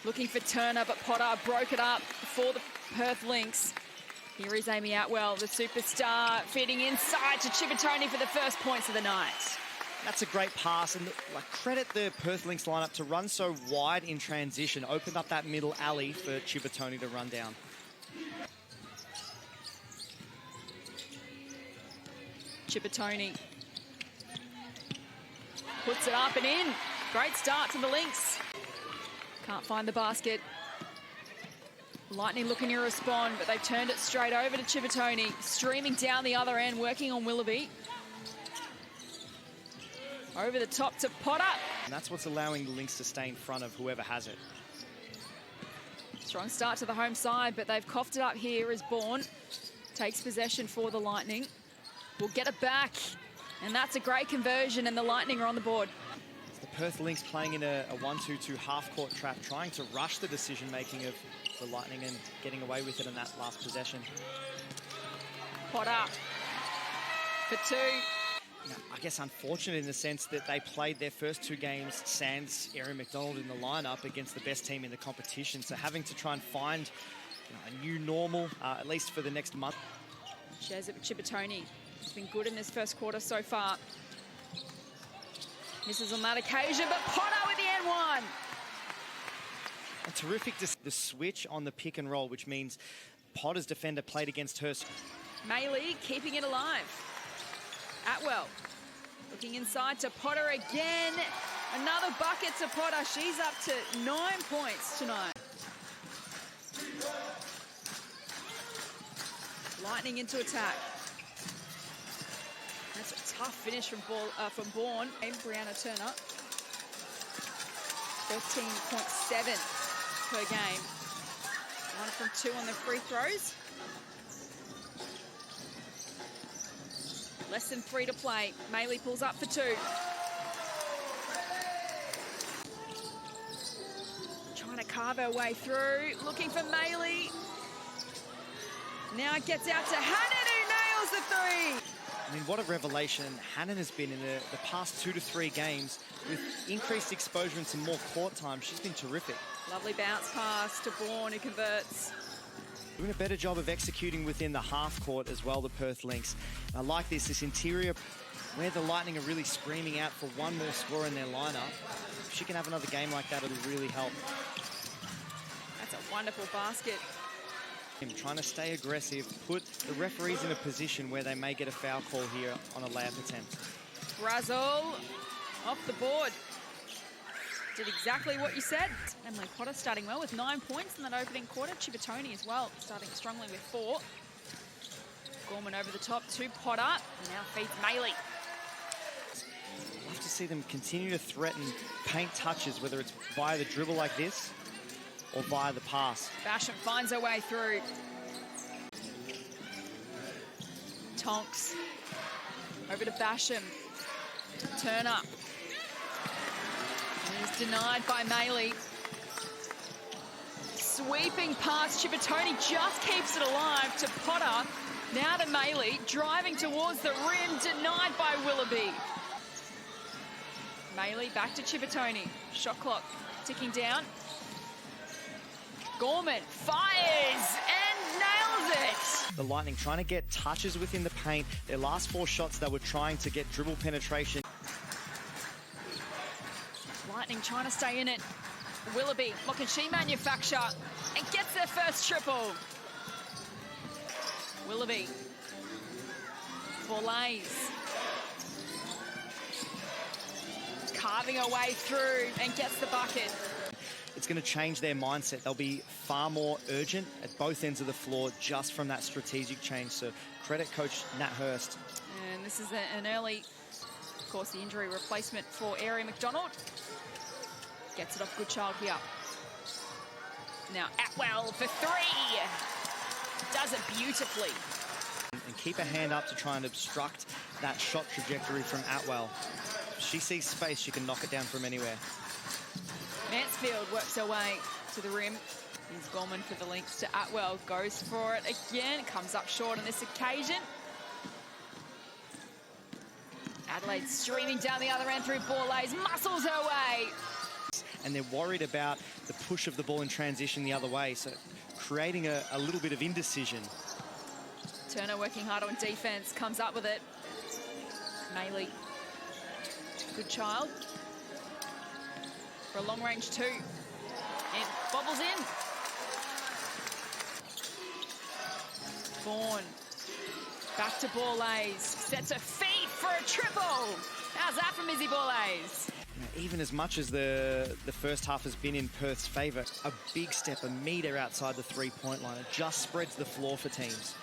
Looking for Turner, but Potter broke it up for the Perth Lynx. Here is Amy Atwell, the superstar, feeding inside to Chippertoni for the first points of the night. That's a great pass, and credit the Perth Lynx lineup to run so wide in transition. Opened up that middle alley for Chippertoni to run down. Chippertoni puts it up and in. Great start to the Lynx. Can't find the basket. Lightning looking to respond, but they've turned it straight over to Chippertoni. Streaming down the other end, working on Willoughby. Over the top to Potter. And that's what's allowing the Lynx to stay in front of whoever has it. Strong start to the home side, but they've coughed it up here as Bourne takes possession for the Lightning. Will get it back, and that's a great conversion, and the Lightning are on the board. It's the Perth Lynx playing in a 1-2-2 half-court trap, trying to rush the decision-making of the Lightning and getting away with it in that last possession. Potter for two. Now, I guess unfortunate in the sense that they played their first two games sans Erin McDonald in the lineup against the best team in the competition. So having to try and find a new normal, at least for the next month. Shares it with Chippertoni. He's been good in this first quarter so far. Misses on that occasion, but Potter with the N1. A terrific the switch on the pick and roll, which means Potter's defender played against her. Maylee keeping it alive. Atwell looking inside to Potter again. Another bucket to Potter. She's up to 9 points tonight. Lightning into attack. That's a tough finish from Bourne. And Brianna Turner. 13.7 per game. 1 from 2 on the free throws. Less than 3 to play. Maylee pulls up for 2. Trying to carve her way through. Looking for Maylee. Now it gets out to Hannon, who nails the 3. I mean, what a revelation Hannon has been in the past 2 to 3 games. With increased exposure and some more court time, she's been terrific. Lovely bounce pass to Bourne, who converts. Doing a better job of executing within the half court as well, the Perth Lynx. And I like this interior where the Lightning are really screaming out for one more score in their lineup. If she can have another game like that, it'll really help. That's a wonderful basket. Trying to stay aggressive, put the referees in a position where they may get a foul call here on a layup attempt. Razzle off the board. Did exactly what you said. Emily Potter starting well with 9 points in that opening quarter. Chippertoni as well, starting strongly with 4. Gorman over the top to Potter. Now feeds Maylee. Love to see them continue to threaten paint touches, whether it's via the dribble like this or via the pass. Basham finds her way through. Tonks over to Basham. Turner. He's denied by Maylee. Sweeping past Chippertoni, just keeps it alive to Potter. Now to Maylee, driving towards the rim, denied by Willoughby. Maylee back to Chippertoni. Shot clock ticking down. Gorman fires and nails it. The Lightning trying to get touches within the paint. Their last 4 shots, they were trying to get dribble penetration. Lightning trying to stay in it. Willoughby, what can she manufacture? And gets their first triple. Willoughby. Borlays. Carving her way through and gets the bucket. It's going to change their mindset. They'll be far more urgent at both ends of the floor just from that strategic change. So credit coach Nat Hurst. And this is an early, of course, the injury replacement for Erin McDonald. Gets it off Goodchild here. Now Atwell for 3. Does it beautifully. And keep a hand up to try and obstruct that shot trajectory from Atwell. If she sees space, she can knock it down from anywhere. Mansfield works her way to the rim. Here's Gorman for the Lynx to Atwell. Goes for it again. Comes up short on this occasion. Adelaide streaming down the other end through Borlays. Muscles her way. and they're worried about the push of the ball in transition the other way, so creating a little bit of indecision. Turner working hard on defense, comes up with it. Maley, good child. For a long range two. And bobbles in. Vaughan, back to Borlase, sets her feet for a triple. How's that from Izzy Borlase? Even as much as the first half has been in Perth's favour, a big step, a metre outside the three-point line. It just spreads the floor for teams.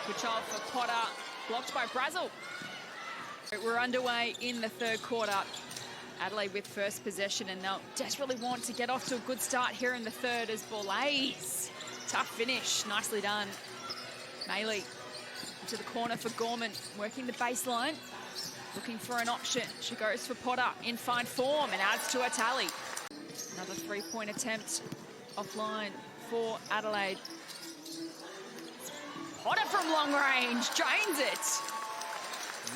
Good child for Potter, blocked by Brazel. We're underway in the third quarter. Adelaide with first possession, and they'll desperately want to get off to a good start here in the third as Borlase. Tough finish, nicely done. Maley to the corner for Gorman, working the baseline, looking for an option. She goes for Potter in fine form and adds to her tally. Another three-point attempt offline for Adelaide. Potter from long range, drains it.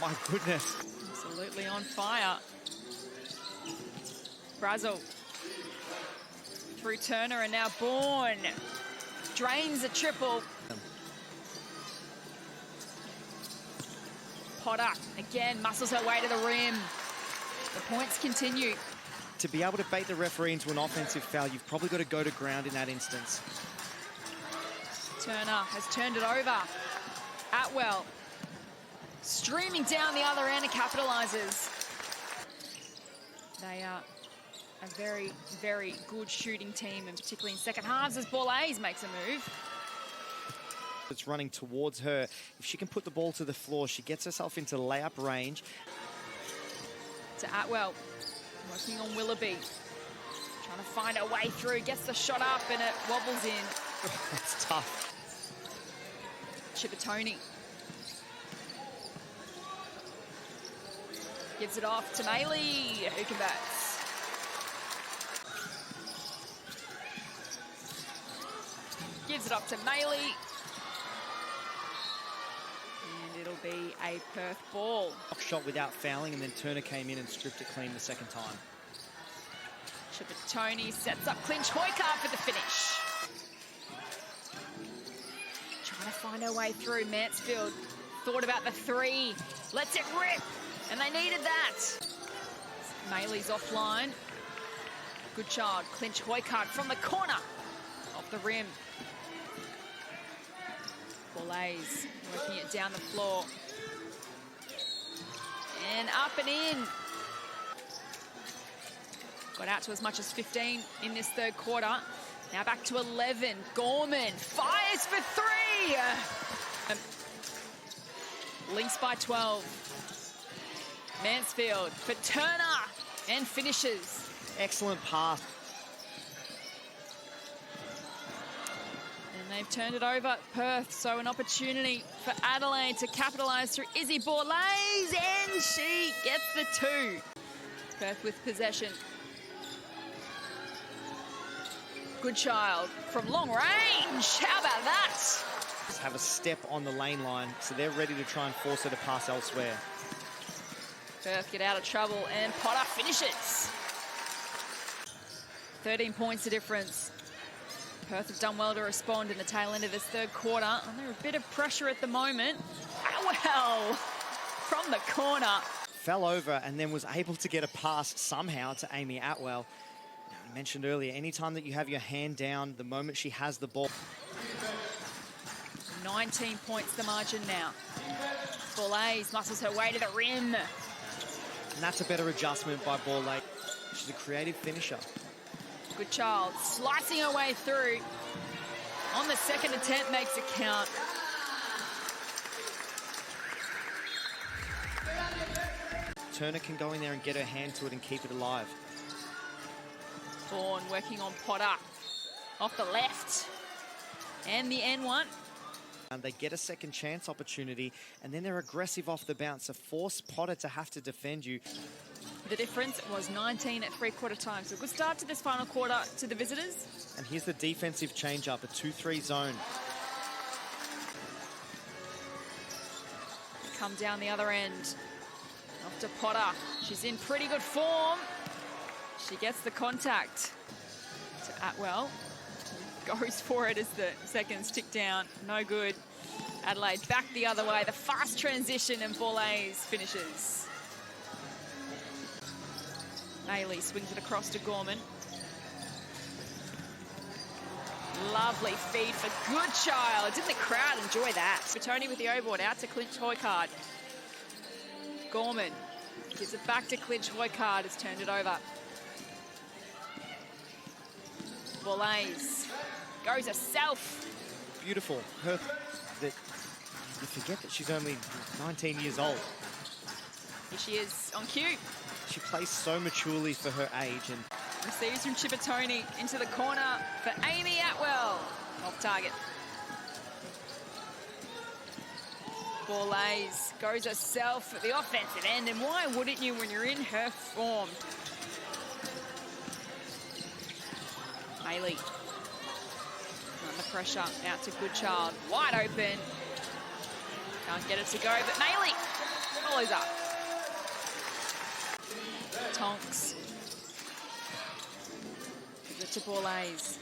My goodness. Absolutely on fire. Brazel through Turner, and now Bourne drains a triple. Potter again muscles her way to the rim. The points continue. To be able to bait the referee into an offensive foul, you've probably got to go to ground in that instance. Turner has turned it over. Atwell streaming down the other end and capitalises. They are a very, very good shooting team, and particularly in second halves as Borlase makes a move. It's running towards her. If she can put the ball to the floor, she gets herself into layup range. To Atwell, working on Willoughby. Trying to find her way through, gets the shot up and it wobbles in. That's tough. Chippertoni gives it off to Maley, who can bats. Gives it up to Maley. And it'll be a Perth ball. Shot without fouling, and then Turner came in and stripped it clean the second time. Chippertoni sets up Clinch Hoycart for the finish. Trying to find her way through. Mansfield thought about the three. Lets it rip. And they needed that. Maley's offline. Good child. Clinch Hoycart from the corner. Off the rim. Borlase working it down the floor. And up and in. Got out to as much as 15 in this third quarter. Now back to 11. Gorman fires for three. Lynx by 12. Mansfield for Turner and finishes. Excellent pass. And they've turned it over, Perth, so an opportunity for Adelaide to capitalise through Izzy Borlase, and she gets the two. Perth with possession. Good child from long range. How about that? Just have a step on the lane line, so they're ready to try and force her to pass elsewhere. Perth get out of trouble, and Potter finishes. 13 points the difference. Perth have done well to respond in the tail end of this third quarter. Under a bit of pressure at the moment. Atwell from the corner. Fell over and then was able to get a pass somehow to Amy Atwell. I mentioned earlier, anytime that you have your hand down, the moment she has the ball. 19 points the margin now. Borlase muscles her way to the rim. And that's a better adjustment by Borlase. She's a creative finisher. Good child, slicing her way through. On the second attempt, makes it count. Turner can go in there and get her hand to it and keep it alive. Vaughan working on Potter. Off the left. And the N1. And they get a second chance opportunity, and then they're aggressive off the bounce, so force Potter to have to defend you. The difference was 19 at three-quarter time. So a good start to this final quarter to the visitors. And here's the defensive change-up, a 2-3 zone. Come down the other end. Off to Potter. She's in pretty good form. She gets the contact to Atwell. Goes for it as the seconds tick down. No good. Adelaide back the other way. The fast transition and Borlase finishes. Bailey swings it across to Gorman. Lovely feed for Goodchild. Didn't the crowd enjoy that? Tony with the overboard out to Clinch Hoycard. Gorman gives it back to Clinch Hoycard. Has turned it over. Borlase goes herself. Beautiful. Her, that you forget that she's only 19 years old. Here she is on cue. She plays so maturely for her age and receives from Chippertoni into the corner for Amy Atwell. Off target. Borlase goes herself at the offensive end, and why wouldn't you when you're in her form? Bailey under pressure, out to Goodchild, wide open. Can't get it to go, but Bailey follows up. Tonks. Gives it to Borlase.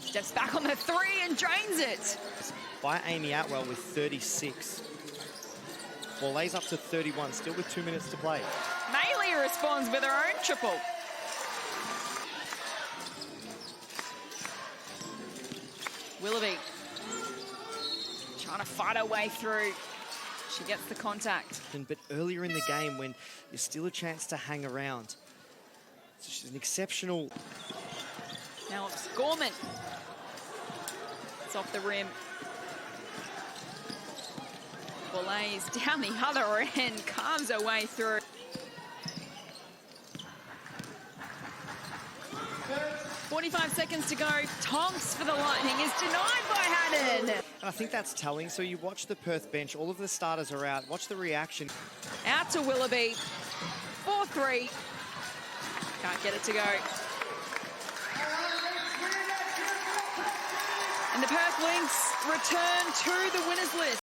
Steps back on the three and drains it. By Amy Atwell with 36. Borlase up to 31, still with 2 minutes to play. Bailey responds with her own triple. Willoughby trying to fight her way through. She gets the contact. But earlier in the game, when there's still a chance to hang around, so she's an exceptional. Now it's Gorman. It's off the rim. Borlase down the other end, calms her way through. .45 seconds to go. Tonks for the Lightning is denied by Haddon. And I think that's telling. So you watch the Perth bench, all of the starters are out. Watch the reaction. Out to Willoughby. 4-3. Can't get it to go. And the Perth Lynx return to the winners list.